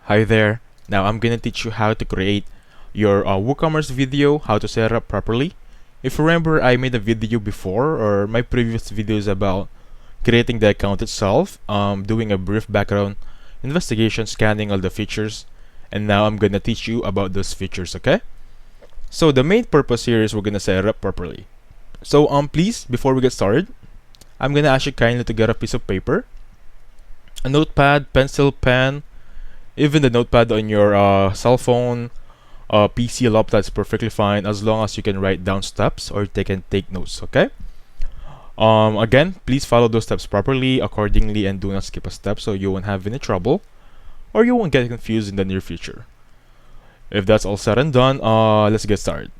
Hi there. Now I'm gonna teach you how to create your WooCommerce video, how to set it up properly. If you remember, I made a video before, or my previous videos about creating the account itself, doing a brief background investigation, scanning all the features, and now I'm gonna teach you about those features, okay? So the main purpose here is we're gonna set it up properly. So please, before we get started, I'm gonna ask you kindly to get a piece of paper, a notepad, pencil, pen, even the notepad on your cell phone, PC, laptop is perfectly fine as long as you can write down steps or they can take notes, okay? Again, please follow those steps properly, accordingly, and do not skip a step so you won't have any trouble or you won't get confused in the near future. If that's all said and done, let's get started.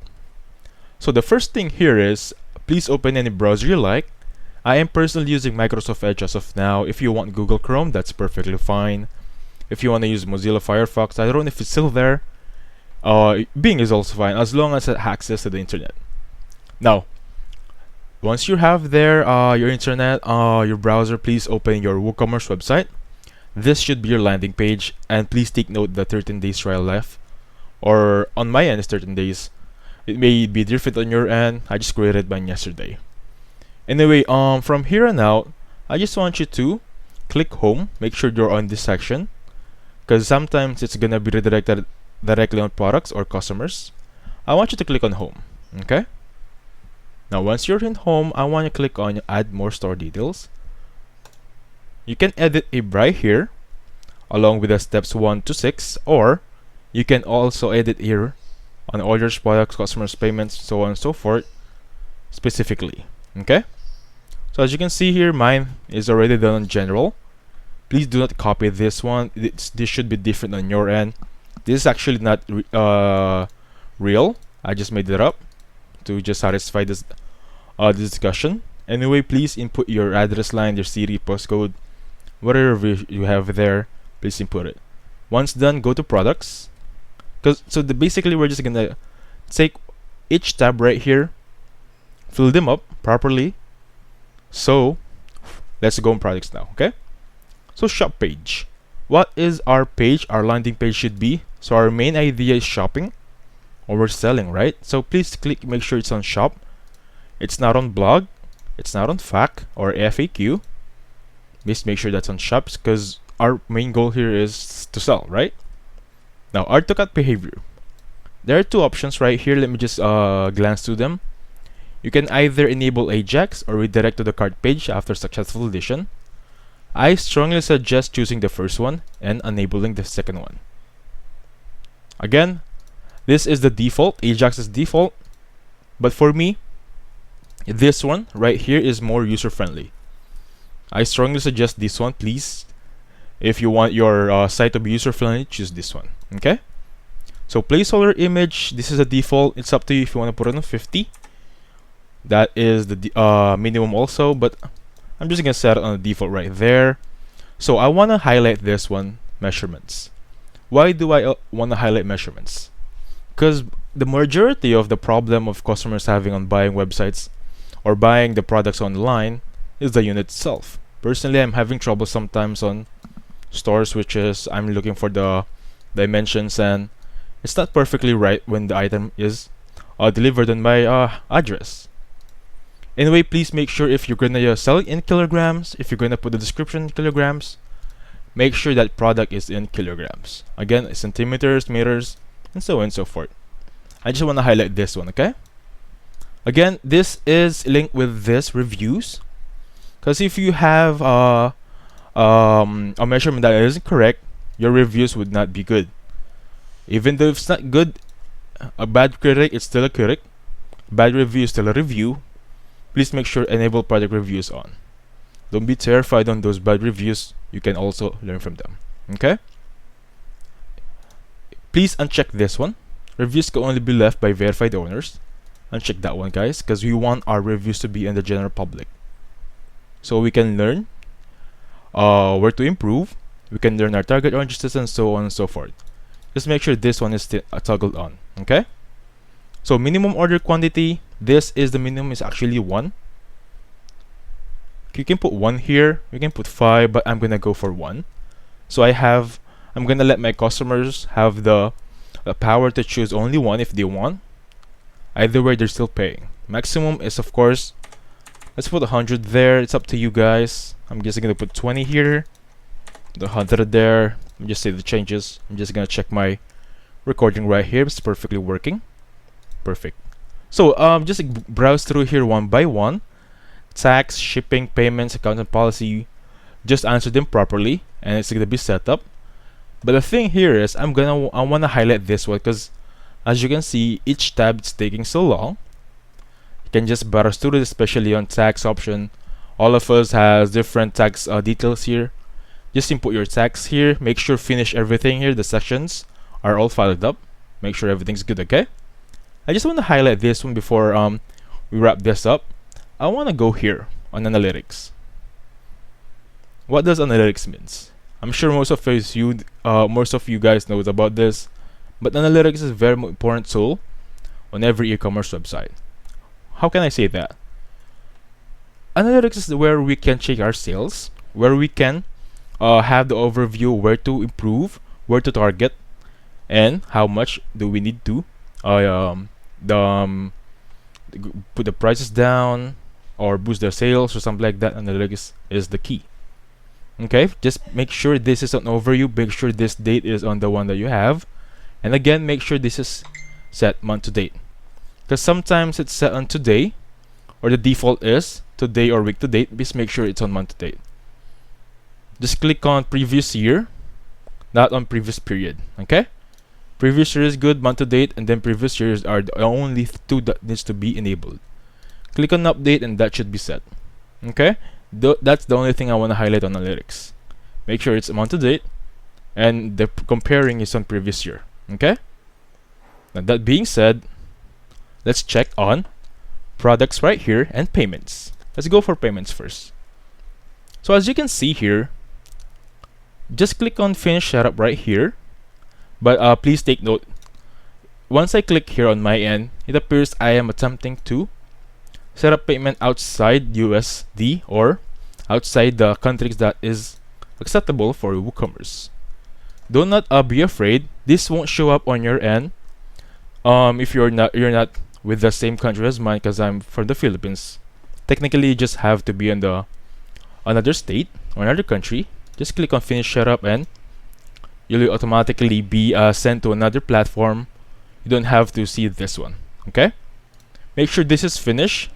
So the first thing here is, please open any browser you like. I am personally using Microsoft Edge as of now. If you want Google Chrome, that's perfectly fine. If you want to use Mozilla Firefox, I don't know if it's still there. Bing is also fine as long as it has access to the internet. Now, once you have there your internet, your browser, please open your WooCommerce website. This should be your landing page, and please take note the 13 days trial left, or on my end is 13 days. It may be different on your end. I just created mine yesterday. Anyway, from here on out, I just want you to click home. Make sure you're on this section, because sometimes it's gonna be redirected directly on products or customers. I want you to click on home. Okay. Now once you're in home, I want you to click on add more store details. You can edit a right here along with the steps 1 to 6, or you can also edit here on orders, products, customers, payments, so on and so forth specifically. Okay. So as you can see here, mine is already done on general. Please do not copy this one. This should be different on your end. This is actually not real. I just made it up to just satisfy this discussion. Anyway, please input your address line, your city, postcode, whatever you have there. Please input it. Once done, go to products. Basically we're just gonna take each tab right here, fill them up properly. So let's go on products now. Okay. So shop page. What is our page? Our landing page should be. So our main idea is shopping, or we're selling, right? So please click, make sure it's on shop. It's not on blog. It's not on FAQ or FAQ. Please make sure that's on shops, because our main goal here is to sell, right? Now, add to cart behavior. There are two options right here. Let me just glance through them. You can either enable Ajax or redirect to the cart page after successful addition. I strongly suggest choosing the first one and enabling the second one. Again, this is the default. Ajax is default, but for me, this one right here is more user-friendly. I strongly suggest this one, please. If you want your site to be user-friendly, choose this one. Okay. So placeholder image. This is a default. It's up to you if you want to put it on 50. That is the minimum also, but I'm just gonna set it on the default right there. So I want to highlight this one, measurements. Why do I want to highlight measurements? Because the majority of the problem of customers having on buying websites or buying the products online is the unit itself. Personally, I'm having trouble sometimes on stores, which is I'm looking for the dimensions and it's not perfectly right when the item is delivered on my address. Anyway, please make sure if you're gonna sell it in kilograms, if you're gonna put the description in kilograms, make sure that product is in kilograms. Again, centimeters, meters, and so on and so forth. I just want to highlight this one, okay? Again, this is linked with this reviews, because if you have a measurement that isn't correct, your reviews would not be good. Even though it's not good, a bad critic is still a critic. Bad review is still a review. Please make sure enable product reviews on. Don't be terrified on those bad reviews. You can also learn from them. Okay? Please uncheck this one. Reviews can only be left by verified owners. Uncheck that one, guys, because we want our reviews to be in the general public. So we can learn where to improve. We can learn our target audiences and so on and so forth. Just make sure this one is toggled on. Okay? So minimum order quantity. This is the minimum is actually 1. You can put 1 here. You can put 5, but I'm gonna go for 1. So I'm I'm gonna let my customers have the power to choose only one if they want. Either way, they're still paying. Maximum is, of course, let's put 100 there. It's up to you guys. I'm just gonna put 20 here, the 100 there. I'm just say the changes. I'm just gonna check my recording right here. It's perfectly working. Perfect. So just browse through here one by one. Tax, shipping, payments, accounting policy. Just answer them properly, and it's gonna be set up. But the thing here is, I wanna highlight this one because, as you can see, each tab is taking so long. You can just browse through it, especially on tax option. All of us has different tax details here. Just input your tax here. Make sure finish everything here. The sections are all filed up. Make sure everything's good. Okay. I just want to highlight this one before we wrap this up. I want to go here on analytics. What does analytics means? I'm sure most of you guys knows about this, but analytics is a very important tool on every e-commerce website. How can I say that? Analytics is where we can check our sales, where we can have the overview where to improve, where to target, and how much do we need to put the prices down or boost their sales or something like that. Analytics is the key. Okay, just make sure this is an overview. Make sure this date is on the one that you have, and again, make sure this is set month to date, because sometimes it's set on today, or the default is today or week to date. Just make sure it's on month to date. Just click on previous year, not on previous period. Okay, previous year is good, month to date, and then previous years are the only two that needs to be enabled. Click on update, and that should be set. Okay, that's the only thing I want to highlight on analytics. Make sure it's month to date, and the comparing is on previous year. Okay. Now that being said, let's check on products right here and payments. Let's go for payments first. So as you can see here, just click on finish setup right here. But please take note, once I click here on my end, it appears I am attempting to set up payment outside USD or outside the countries that is acceptable for WooCommerce. Do not be afraid. This won't show up on your end if you're not with the same country as mine, because I'm from the Philippines. Technically, you just have to be in the another state or another country. Just click on finish setup, and you'll automatically be sent to another platform. You don't have to see this one. Okay, make sure this is finished.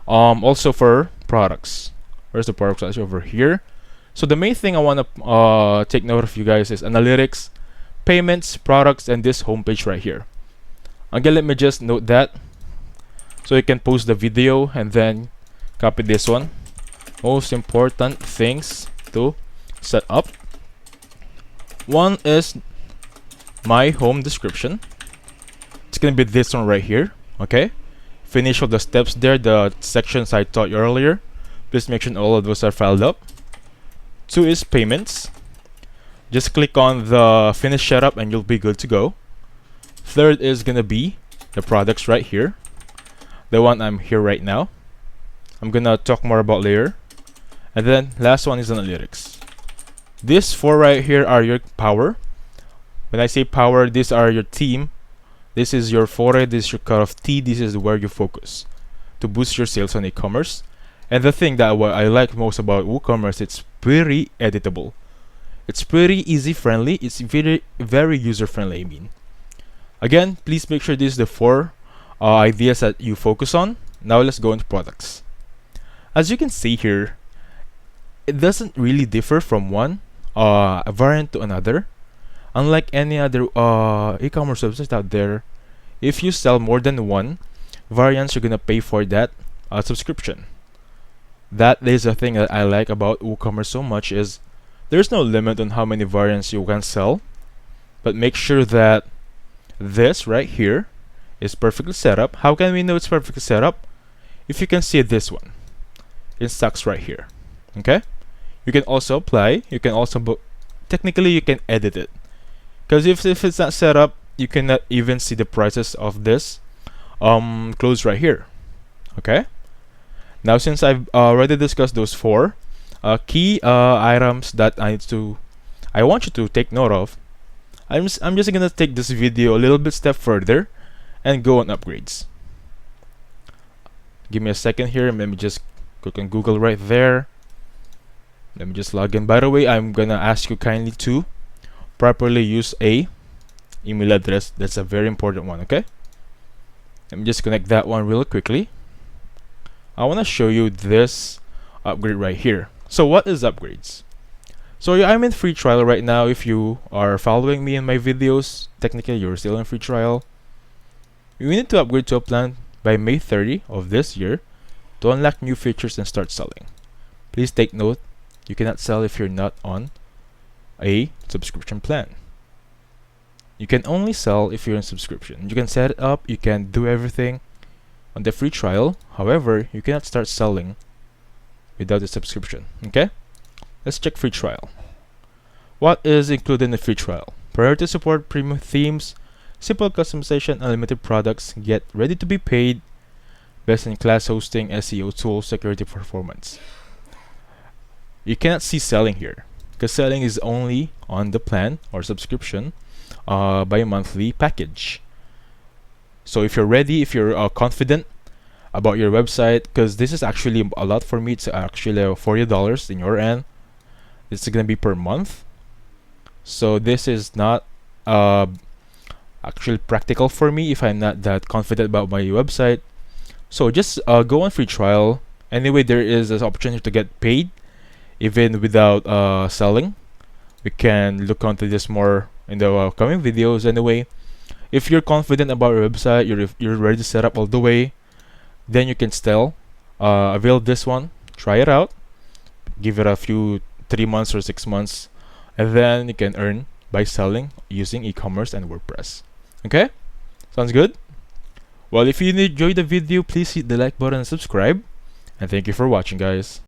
Also for products, where's the product section over here? So the main thing I want to take note of you guys is analytics, payments, products, and this homepage right here. Again, let me just note that so you can post the video and then copy this one. Most important things to set up. One is my home description. It's gonna be this one right here. Okay, finish all the steps there, the sections I taught you earlier. Please make sure all of those are filed up. 2 is payments. Just click on the finish setup and you'll be good to go. 3rd is gonna be the products right here, the one I'm here right now. I'm gonna talk more about later. And then last one is analytics. These 4 right here are your power. When I say power, these are your team. This is your foray, this is your cut off T, this is where you focus to boost your sales on e-commerce. And the thing that I like most about WooCommerce, it's pretty editable. It's pretty easy friendly. It's very user friendly. I mean, again, please make sure this is the 4 ideas that you focus on. Now let's go into products. As you can see here, it doesn't really differ from one variant to another. Unlike any other e-commerce website out there, if you sell more than one variants, you're gonna pay for that subscription. That is the thing that I like about WooCommerce so much, is there's no limit on how many variants you can sell, but make sure that this right here is perfectly set up. How can we know it's perfectly set up? If you can see this one, it stocks right here. Okay, you can also apply. You can also technically you can edit it, because if it's not set up, you cannot even see the prices of this clothes right here. Okay. Now, since I've already discussed those 4 key items that I want you to take note of, I'm just gonna take this video a little bit step further and go on upgrades. Give me a second here, and let me just click on Google right there. Let me just log in. By the way, I'm gonna ask you kindly to properly use a email address. That's a very important one, okay? Let me just connect that one real quickly. I want to show you this upgrade right here. So what is upgrades? So I'm in free trial right now. If you are following me in my videos, technically you're still in free trial. You need to upgrade to a plan by May 30 of this year to unlock new features and start selling. Please take note, you cannot sell if you're not on a subscription plan. You can only sell if you're in subscription. You can set it up, you can do everything on the free trial. However, you cannot start selling without a subscription. Okay? Let's check free trial. What is included in the free trial? Priority support, premium themes, simple customization, unlimited products, get ready to be paid, best-in-class hosting, SEO tools, security, performance. You cannot see selling here because selling is only on the plan or subscription by a monthly package. So if you're ready, if you're confident about your website, because this is actually a lot for me, it's actually $40 in your end. It's gonna be per month, so this is not actually practical for me if I'm not that confident about my website. So just go on free trial. Anyway, there is this opportunity to get paid even without selling. We can look onto this more in the coming videos. Anyway, if you're confident about your website, you're ready to set up all the way, then you can still avail this one. Try it out, give it a few 3 months or 6 months, and then you can earn by selling using e-commerce and WordPress. Okay, sounds good? Well, if you enjoyed the video, please hit the like button and subscribe, and thank you for watching, guys.